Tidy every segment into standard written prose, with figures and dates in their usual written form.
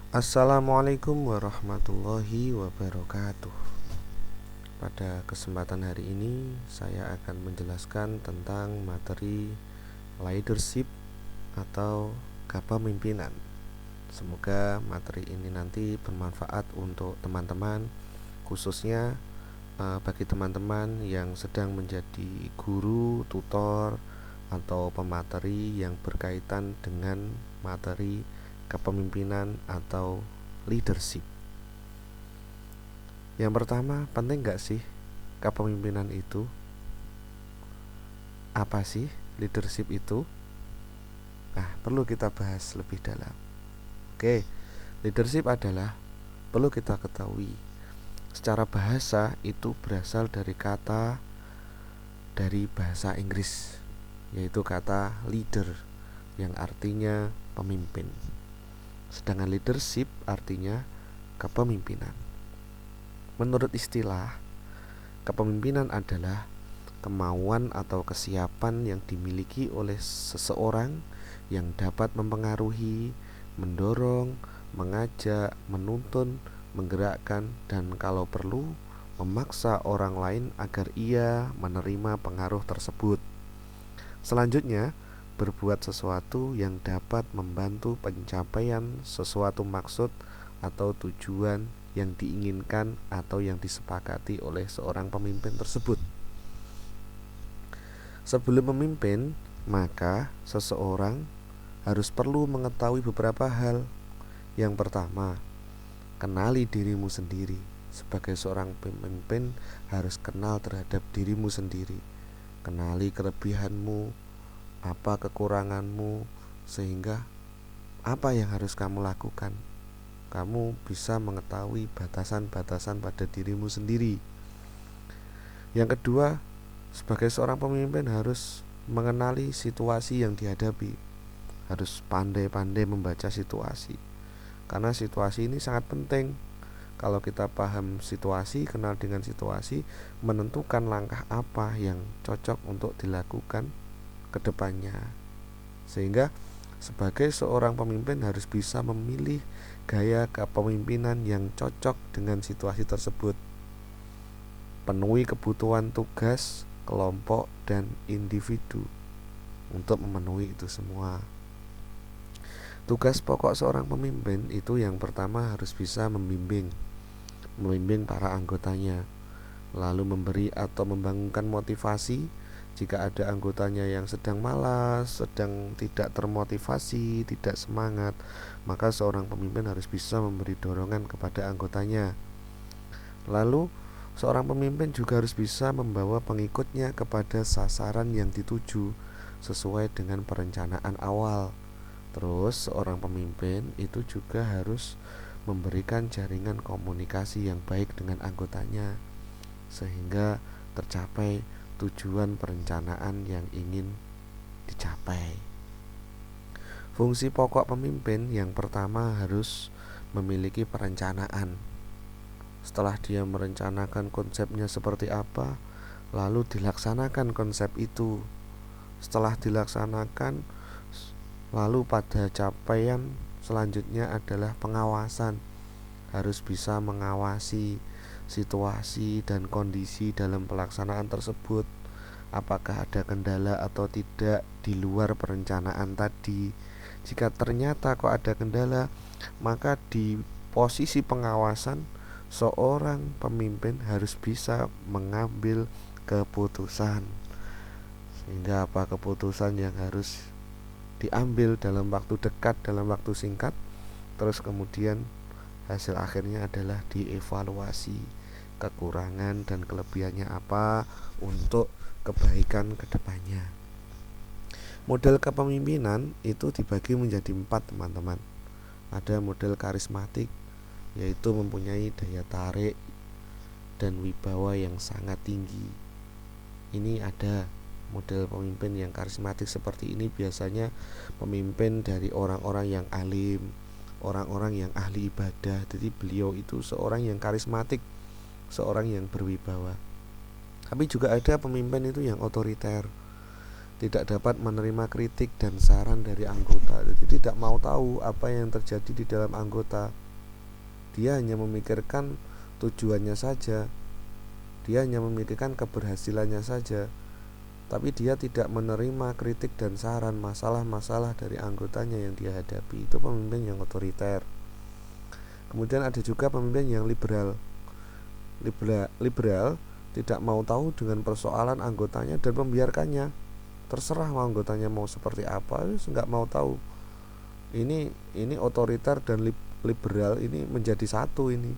Assalamualaikum warahmatullahi wabarakatuh. Pada kesempatan hari ini saya akan menjelaskan tentang materi leadership atau kepemimpinan. Semoga materi ini nanti bermanfaat untuk teman-teman, khususnya bagi teman-teman yang sedang menjadi guru, tutor, atau pemateri yang berkaitan dengan materi kepemimpinan atau leadership. Yang pertama, penting gak sih kepemimpinan itu? Apa sih leadership itu? Nah, perlu kita bahas lebih dalam. Oke, leadership adalah, perlu kita ketahui, secara bahasa itu berasal dari kata dari bahasa Inggris, yaitu kata leader yang artinya pemimpin. Sedangkan leadership artinya kepemimpinan. Menurut istilah, kepemimpinan adalah kemauan atau kesiapan yang dimiliki oleh seseorang yang dapat mempengaruhi, mendorong, mengajak, menuntun, menggerakkan, dan kalau perlu memaksa orang lain agar ia menerima pengaruh tersebut. Selanjutnya, berbuat sesuatu yang dapat membantu pencapaian sesuatu maksud atau tujuan yang diinginkan atau yang disepakati oleh seorang pemimpin tersebut. Sebelum memimpin, maka seseorang harus perlu mengetahui beberapa hal. Yang pertama, kenali dirimu sendiri. Sebagai seorang pemimpin harus kenal terhadap dirimu sendiri. Kenali kelebihanmu, apa kekuranganmu, sehingga apa yang harus kamu lakukan. Kamu bisa mengetahui batasan-batasan pada dirimu sendiri. Yang kedua, sebagai seorang pemimpin harus mengenali situasi yang dihadapi. Harus pandai-pandai membaca situasi, karena situasi ini sangat penting. Kalau kita paham situasi, kenal dengan situasi, menentukan langkah apa yang cocok untuk dilakukan ke depannya. Sehingga sebagai seorang pemimpin harus bisa memilih gaya kepemimpinan yang cocok dengan situasi tersebut. Penuhi kebutuhan tugas, kelompok, dan individu untuk memenuhi itu semua. Tugas pokok seorang pemimpin itu yang pertama harus bisa membimbing para anggotanya, lalu memberi atau membangunkan motivasi. Jika ada anggotanya yang sedang malas, sedang tidak termotivasi, tidak semangat, maka seorang pemimpin harus bisa memberi dorongan kepada anggotanya. Lalu seorang pemimpin juga harus bisa membawa pengikutnya kepada sasaran yang dituju sesuai dengan perencanaan awal. Terus seorang pemimpin itu juga harus memberikan jaringan komunikasi yang baik dengan anggotanya, sehingga tercapai tujuan perencanaan yang ingin dicapai. Fungsi pokok pemimpin yang pertama harus memiliki perencanaan. Setelah dia merencanakan konsepnya seperti apa, lalu dilaksanakan konsep itu. Setelah dilaksanakan, lalu pada capaian selanjutnya adalah pengawasan. Harus bisa mengawasi situasi dan kondisi dalam pelaksanaan tersebut. Apakah ada kendala atau tidak di luar perencanaan tadi. Jika ternyata kok ada kendala, maka di posisi pengawasan, seorang pemimpin harus bisa mengambil keputusan. Sehingga apa keputusan yang harus diambil dalam waktu dekat, dalam waktu singkat, terus kemudian hasil akhirnya adalah dievaluasi kekurangan dan kelebihannya apa untuk kebaikan kedepannya. Model kepemimpinan itu dibagi menjadi 4, teman-teman. Ada model karismatik, yaitu mempunyai daya tarik dan wibawa yang sangat tinggi. Ini ada model pemimpin yang karismatik seperti ini biasanya pemimpin dari orang-orang yang alim, orang-orang yang ahli ibadah. Jadi beliau itu seorang yang karismatik, seorang yang berwibawa. Tapi juga ada pemimpin itu yang otoriter, tidak dapat menerima kritik dan saran dari anggota. Jadi tidak mau tahu apa yang terjadi di dalam anggota. Dia hanya memikirkan tujuannya saja. Dia hanya memikirkan keberhasilannya saja. Tapi dia tidak menerima kritik dan saran masalah-masalah dari anggotanya yang dia hadapi. Itu pemimpin yang otoriter. Kemudian ada juga pemimpin yang liberal. Liberal tidak mau tahu dengan persoalan anggotanya dan membiarkannya. Terserah mau anggotanya mau seperti apa, nggak mau tahu. Ini otoriter dan liberal ini menjadi satu ini.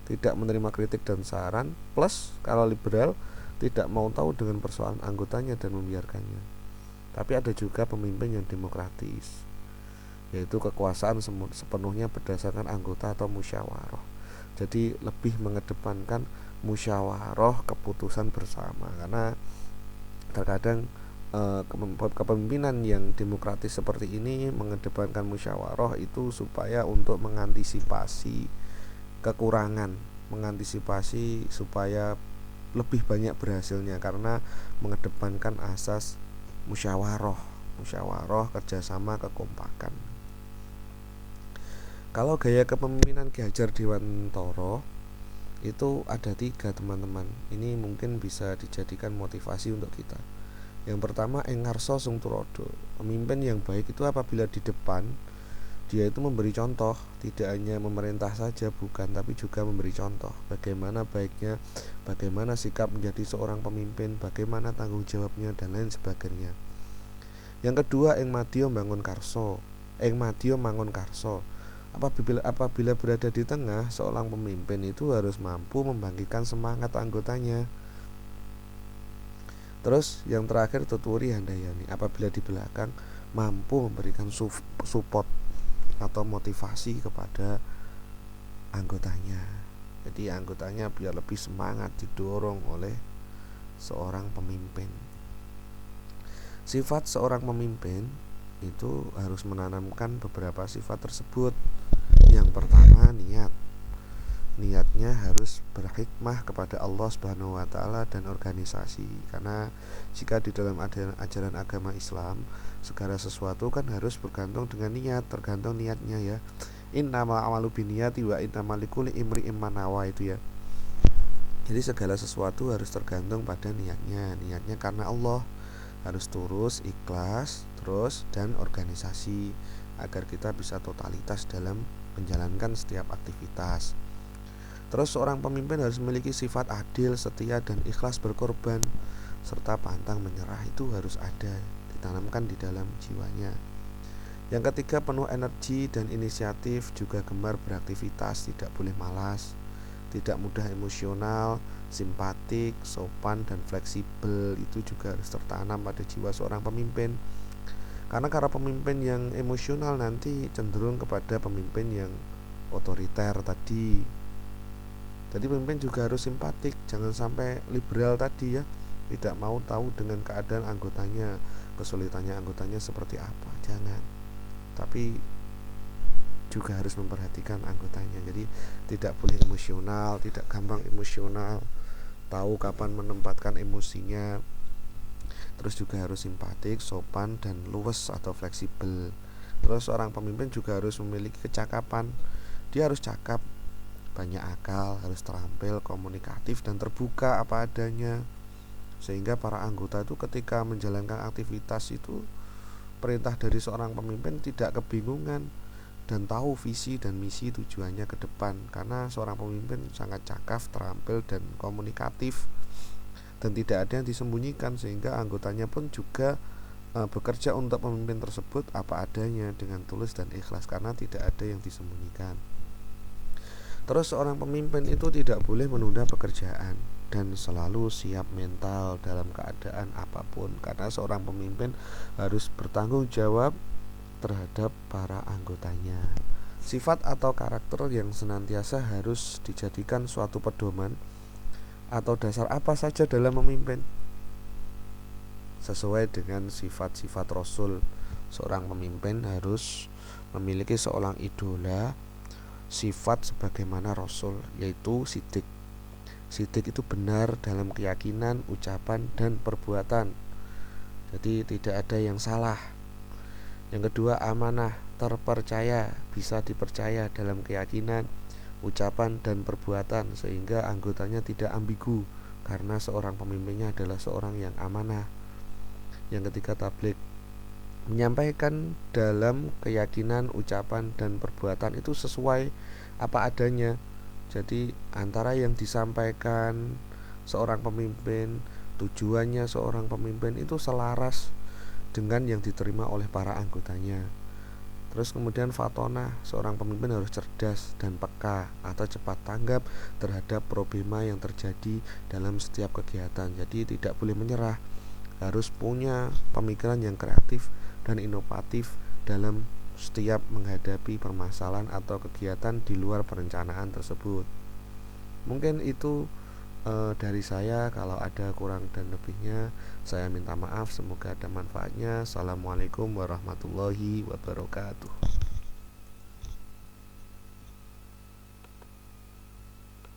Tidak menerima kritik dan saran, plus kalau liberal tidak mau tahu dengan persoalan anggotanya dan membiarkannya. Tapi ada juga pemimpin yang demokratis, yaitu kekuasaan sepenuhnya berdasarkan anggota atau musyawarah. Jadi lebih mengedepankan musyawarah keputusan bersama, karena terkadang kepemimpinan yang demokratis seperti ini mengedepankan musyawarah itu supaya untuk mengantisipasi kekurangan, mengantisipasi supaya lebih banyak berhasilnya, karena mengedepankan asas musyawarah kerjasama, kekompakan. Kalau gaya kepemimpinan Ki Hajar Dewantara itu ada 3 teman-teman. Ini mungkin bisa dijadikan motivasi untuk kita. Yang pertama, Engarso Sung Turodo. Pemimpin yang baik itu apabila di depan dia itu memberi contoh, tidak hanya memerintah saja, bukan, tapi juga memberi contoh bagaimana baiknya, bagaimana sikap menjadi seorang pemimpin, bagaimana tanggung jawabnya dan lain sebagainya. Yang kedua, Ing Madya Mangun Karso. Apabila berada di tengah, seorang pemimpin itu harus mampu membangkitkan semangat anggotanya. Terus yang terakhir, Tutwuri Handayani. Apabila di belakang, mampu memberikan support atau motivasi kepada anggotanya. Jadi anggotanya biar lebih semangat, didorong oleh seorang pemimpin. Sifat seorang pemimpin itu harus menanamkan beberapa sifat tersebut. Yang pertama, niatnya harus berhikmah kepada Allah Subhanahu wa taala dan organisasi. Karena jika di dalam ajaran agama Islam, segala sesuatu kan harus bergantung dengan niat, tergantung niatnya ya. Innamal a'malu binniyati wa innamal likulli imri'in ma nawa, itu ya. Jadi segala sesuatu harus tergantung pada niatnya karena Allah, harus tulus, ikhlas, terus dan organisasi agar kita bisa totalitas dalam menjalankan setiap aktivitas. Terus seorang pemimpin harus memiliki sifat adil, setia dan ikhlas berkorban, serta pantang menyerah itu harus ada, ditanamkan di dalam jiwanya. Yang ketiga, penuh energi dan inisiatif, juga gemar beraktivitas, tidak boleh malas, tidak mudah emosional, simpatik, sopan dan fleksibel, itu juga harus tertanam pada jiwa seorang pemimpin. Karena pemimpin yang emosional nanti cenderung kepada pemimpin yang otoriter tadi. Jadi pemimpin juga harus simpatik, jangan sampai liberal tadi ya, tidak mau tahu dengan keadaan anggotanya, kesulitannya anggotanya seperti apa, jangan. Tapi juga harus memperhatikan anggotanya. Jadi tidak boleh emosional, tidak gampang emosional, tahu kapan menempatkan emosinya. Terus juga harus simpatik, sopan dan luwes atau fleksibel. Terus seorang pemimpin juga harus memiliki kecakapan. Dia harus cakap, banyak akal, harus terampil, komunikatif dan terbuka apa adanya, sehingga para anggota itu ketika menjalankan aktivitas itu, perintah dari seorang pemimpin tidak kebingungan dan tahu visi dan misi tujuannya ke depan. Karena seorang pemimpin sangat cakap, terampil dan komunikatif dan tidak ada yang disembunyikan, sehingga anggotanya pun juga bekerja untuk pemimpin tersebut apa adanya dengan tulus dan ikhlas, karena tidak ada yang disembunyikan. Terus seorang pemimpin itu tidak boleh menunda pekerjaan dan selalu siap mental dalam keadaan apapun, karena seorang pemimpin harus bertanggung jawab terhadap para anggotanya. Sifat atau karakter yang senantiasa harus dijadikan suatu pedoman atau dasar apa saja dalam memimpin, sesuai dengan sifat-sifat Rasul. Seorang pemimpin harus memiliki seorang idola sifat sebagaimana Rasul, yaitu sidik. Sidik itu benar dalam keyakinan, ucapan dan perbuatan. Jadi tidak ada yang salah. Yang kedua, amanah, terpercaya, bisa dipercaya dalam keyakinan, ucapan dan perbuatan, sehingga anggotanya tidak ambigu karena seorang pemimpinnya adalah seorang yang amanah. Yang ketiga, tabligh, menyampaikan dalam keyakinan, ucapan dan perbuatan itu sesuai apa adanya. Jadi antara yang disampaikan seorang pemimpin, tujuannya seorang pemimpin itu selaras dengan yang diterima oleh para anggotanya. Terus kemudian fatona, seorang pemimpin harus cerdas dan peka atau cepat tanggap terhadap problema yang terjadi dalam setiap kegiatan. Jadi tidak boleh menyerah, harus punya pemikiran yang kreatif dan inovatif dalam setiap menghadapi permasalahan atau kegiatan di luar perencanaan tersebut. Mungkin itu dari saya. Kalau ada kurang dan lebihnya saya minta maaf. Semoga ada manfaatnya. Assalamualaikum warahmatullahi wabarakatuh.